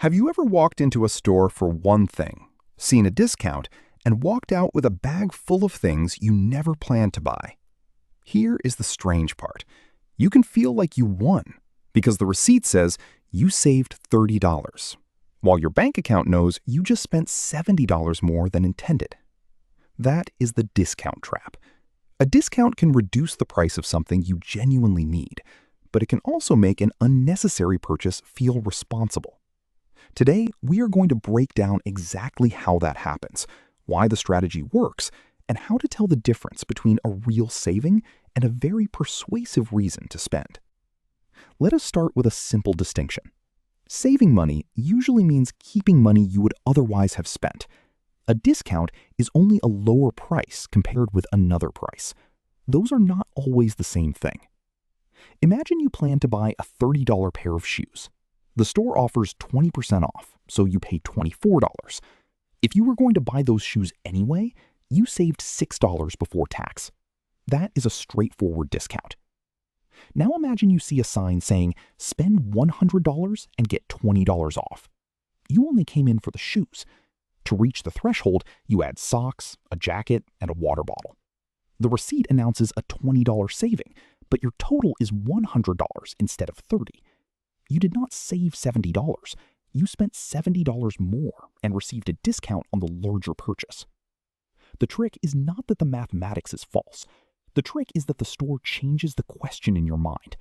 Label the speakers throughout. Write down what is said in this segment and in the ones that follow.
Speaker 1: Have you ever walked into a store for one thing, seen a discount, and walked out with a bag full of things you never planned to buy? Here is the strange part. You can feel like you won because the receipt says you saved $30, while your bank account knows you just spent $70 more than intended. That is the discount trap. A discount can reduce the price of something you genuinely need, but it can also make an unnecessary purchase feel responsible. Today, we are going to break down exactly how that happens, why the strategy works, and how to tell the difference between a real saving and a very persuasive reason to spend. Let us start with a simple distinction. Saving money usually means keeping money you would otherwise have spent. A discount is only a lower price compared with another price. Those are not always the same thing. Imagine you plan to buy a $30 pair of shoes. The store offers 20% off, so you pay $24. If you were going to buy those shoes anyway, you saved $6 before tax. That is a straightforward discount. Now imagine you see a sign saying, spend $100 and get $20 off. You only came in for the shoes. To reach the threshold, you add socks, a jacket, and a water bottle. The receipt announces a $20 saving, but your total is $100 instead of $30. You did not save $70. You spent $70 more and received a discount on the larger purchase. The trick is not that the mathematics is false. The trick is that the store changes the question in your mind.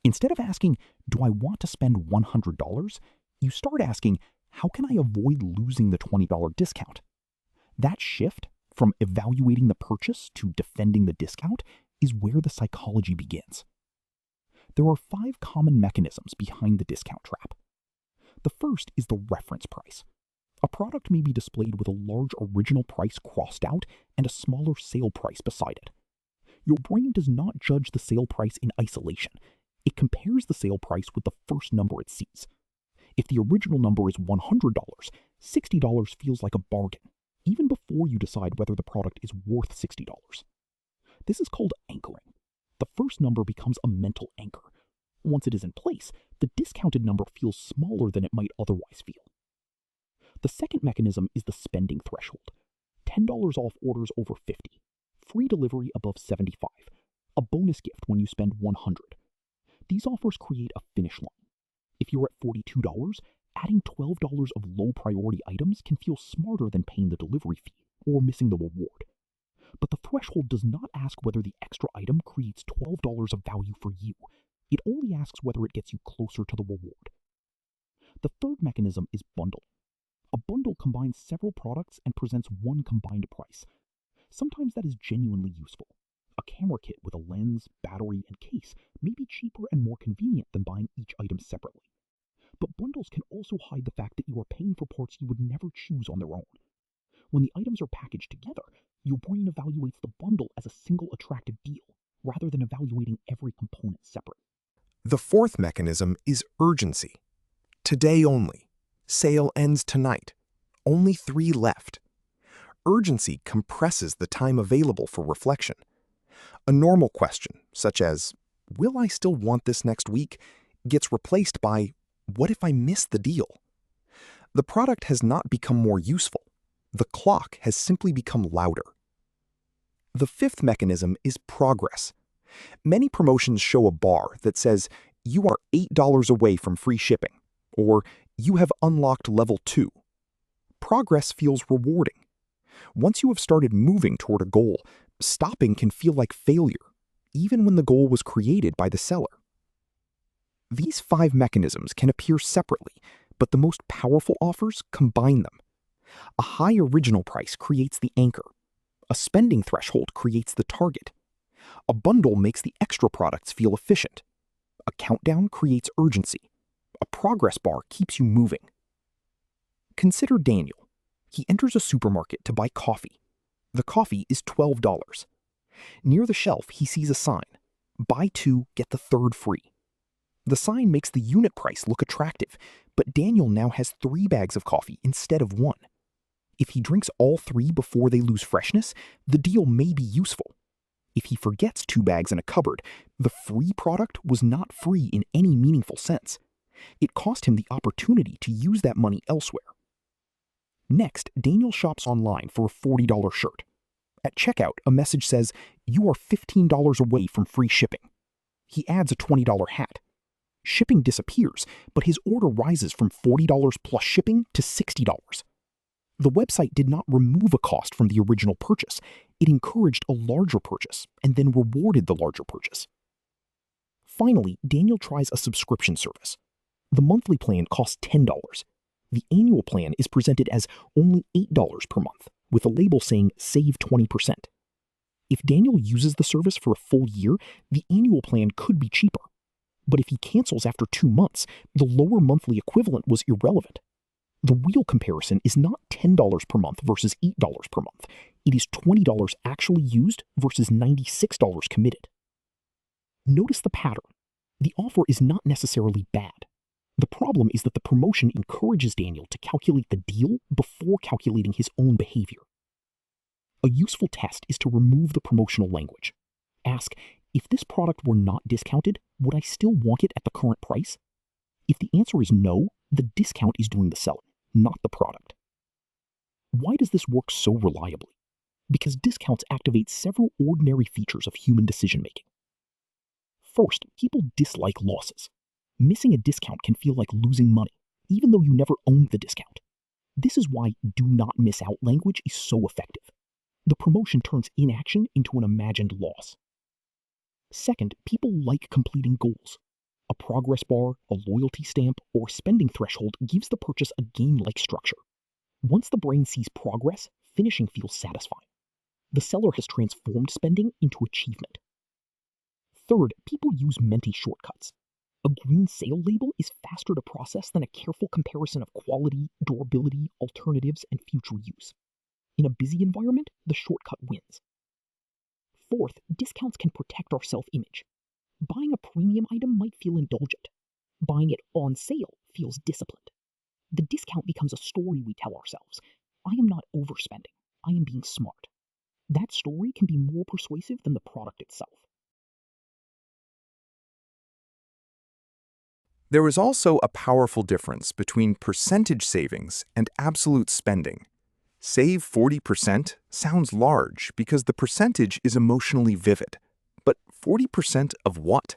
Speaker 1: Instead of asking, do I want to spend $100? You start asking, how can I avoid losing the $20 discount? That shift from evaluating the purchase to defending the discount is where the psychology begins. There are 5 common mechanisms behind the discount trap. The first is the reference price. A product may be displayed with a large original price crossed out and a smaller sale price beside it. Your brain does not judge the sale price in isolation. It compares the sale price with the first number it sees. If the original number is $100, $60 feels like a bargain, even before you decide whether the product is worth $60. This is called anchoring. The first number becomes a mental anchor. Once it is in place, the discounted number feels smaller than it might otherwise feel. The second mechanism is the spending threshold. $10 off orders over $50, free delivery above $75, a bonus gift when you spend $100. These offers create a finish line. If you're at $42, adding $12 of low priority items can feel smarter than paying the delivery fee or missing the reward. But the threshold does not ask whether the extra item creates $12 of value for you. It only asks whether it gets you closer to the reward. The third mechanism is bundling. A bundle combines several products and presents one combined price. Sometimes that is genuinely useful. A camera kit with a lens, battery, and case may be cheaper and more convenient than buying each item separately. But bundles can also hide the fact that you are paying for parts you would never choose on their own. When the items are packaged together, your brain evaluates the bundle as a single attractive deal, rather than evaluating every component separately.
Speaker 2: The fourth mechanism is urgency. Today only. Sale ends tonight. Only 3 left. Urgency compresses the time available for reflection. A normal question, such as, will I still want this next week, gets replaced by, what if I miss the deal? The product has not become more useful. The clock has simply become louder. The fifth mechanism is progress. Many promotions show a bar that says, you are $8 away from free shipping, or you have unlocked level 2. Progress feels rewarding. Once you have started moving toward a goal, stopping can feel like failure, even when the goal was created by the seller. These 5 mechanisms can appear separately, but the most powerful offers combine them. A high original price creates the anchor. A spending threshold creates the target. A bundle makes the extra products feel efficient. A countdown creates urgency. A progress bar keeps you moving. Consider Daniel. He enters a supermarket to buy coffee. The coffee is $12. Near the shelf, he sees a sign, buy 2, get the 3rd free. The sign makes the unit price look attractive, but Daniel now has 3 bags of coffee instead of 1. If he drinks all 3 before they lose freshness, the deal may be useful. If he forgets 2 bags in a cupboard, the free product was not free in any meaningful sense.
Speaker 3: It cost him the opportunity to use that money elsewhere. Next, Daniel shops online for a $40 shirt. At checkout, a message says, "You are $15 away from free shipping." He adds a $20 hat. Shipping disappears, but his order rises from $40 plus shipping to $60. The website did not remove a cost from the original purchase. It encouraged a larger purchase and then rewarded the larger purchase. Finally, Daniel tries a subscription service. The monthly plan costs $10. The annual plan is presented as only $8 per month, with a label saying "Save 20%. If Daniel uses the service for a full year, the annual plan could be cheaper. But if he cancels after 2 months, the lower monthly equivalent was irrelevant. The real comparison is not $10 per month versus $8 per month. It is $20 actually used versus $96 committed. Notice the pattern. The offer is not necessarily bad. The problem is that the promotion encourages Daniel to calculate the deal before calculating his own behavior. A useful test is to remove the promotional language. Ask, if this product were not discounted, would I still want it at the current price? If the answer is no, the discount is doing the selling, not the product. Why does this work so reliably? Because discounts activate several ordinary features of human decision-making. First, people dislike losses. Missing a discount can feel like losing money, even though you never owned the discount. This is why "do not miss out" language is so effective. The promotion turns inaction into an imagined loss. Second, people like completing goals. A progress bar, a loyalty stamp, or a spending threshold gives the purchase a game-like structure. Once the brain sees progress, finishing feels satisfying. The seller has transformed spending into achievement. Third, people use Menti shortcuts. A green sale label is faster to process than a careful comparison of quality, durability, alternatives, and future use. In a busy environment, the shortcut wins. Fourth, discounts can protect our self-image. Buying a premium item might feel indulgent. Buying it on sale feels disciplined. The discount becomes a story we tell ourselves. I am not overspending. I am being smart. That story can be more persuasive than the product itself.
Speaker 2: There is also a powerful difference between percentage savings and absolute spending. Save 40% sounds large because the percentage is emotionally vivid. But 40% of what?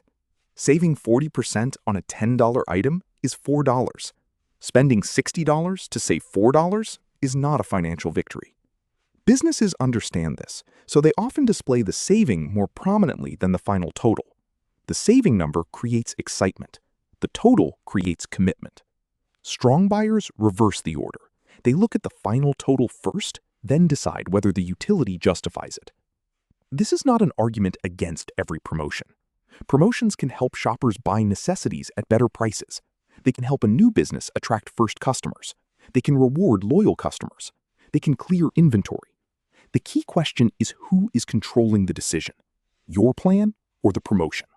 Speaker 2: Saving 40% on a $10 item is $4. Spending $60 to save $4 is not a financial victory. Businesses understand this, so they often display the saving more prominently than the final total. The saving number creates excitement. The total creates commitment. Strong buyers reverse the order. They look at the final total first, then decide whether the utility justifies it. This is not an argument against every promotion. Promotions can help shoppers buy necessities at better prices. They can help a new business attract first customers. They can reward loyal customers. They can clear inventory. The key question is who is controlling the decision, your plan or the promotion?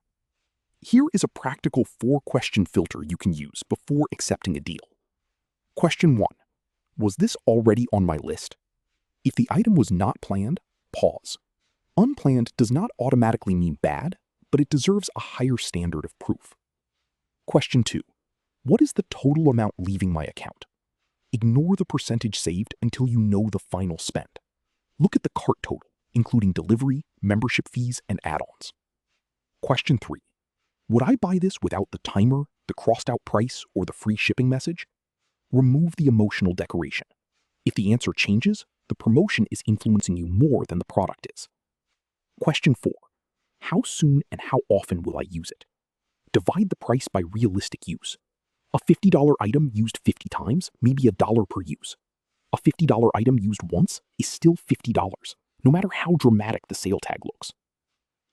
Speaker 2: Here is a practical 4-question filter you can use before accepting a deal. Question 1. Was this already on my list? If the item was not planned, pause. Unplanned does not automatically mean bad, but it deserves a higher standard of proof. Question 2. What is the total amount leaving my account? Ignore the percentage saved until you know the final spend. Look at the cart total, including delivery, membership fees, and add-ons. Question 3. Would I buy this without the timer, the crossed-out price, or the free shipping message? Remove the emotional decoration. If the answer changes, the promotion is influencing you more than the product is. Question 4. How soon and how often will I use it? Divide the price by realistic use. A $50 item used 50 times may be $1 per use. A $50 item used once is still $50, no matter how dramatic the sale tag looks.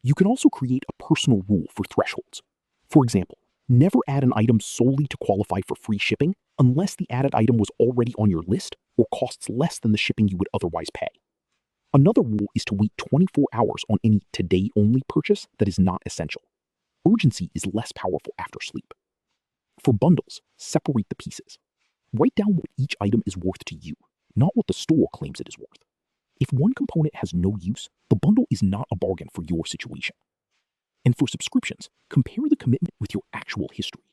Speaker 2: You can also create a personal rule for thresholds. For example, never add an item solely to qualify for free shipping unless the added item was already on your list or costs less than the shipping you would otherwise pay. Another rule is to wait 24 hours on any today-only purchase that is not essential. Urgency is less powerful after sleep. For bundles, separate the pieces. Write down what each item is worth to you, not what the store claims it is worth. If one component has no use, the bundle is not a bargain for your situation. And for subscriptions, compare the commitment with your actual history.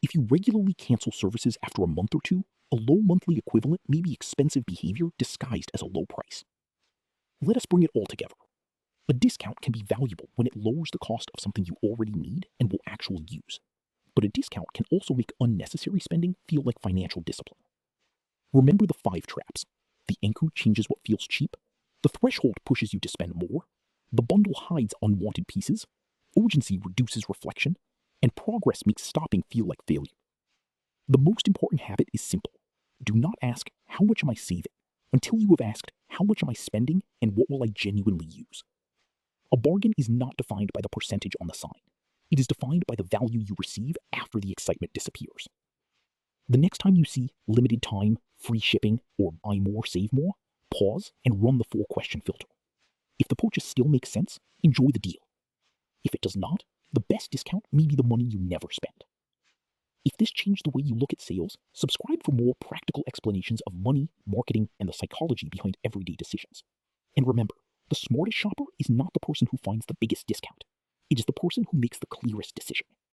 Speaker 3: If you regularly cancel services after a month or two, a low monthly equivalent may be expensive behavior disguised as a low price. Let us bring it all together. A discount can be valuable when it lowers the cost of something you already need and will actually use. But a discount can also make unnecessary spending feel like financial discipline. Remember the 5 traps. The anchor changes what feels cheap. The threshold pushes you to spend more. The bundle hides unwanted pieces. Urgency reduces reflection. And progress makes stopping feel like failure. The most important habit is simple. Do not ask, how much am I saving? Until you have asked, how much am I spending and what will I genuinely use? A bargain is not defined by the percentage on the sign. It is defined by the value you receive after the excitement disappears. The next time you see limited time, free shipping, or buy more, save more, pause and run the 4-question filter. If the purchase still makes sense, enjoy the deal. If it does not, the best discount may be the money you never spend. If this changed the way you look at sales, subscribe for more practical explanations of money, marketing, and the psychology behind everyday decisions. And remember, the smartest shopper is not the person who finds the biggest discount. It is the person who makes the clearest decision.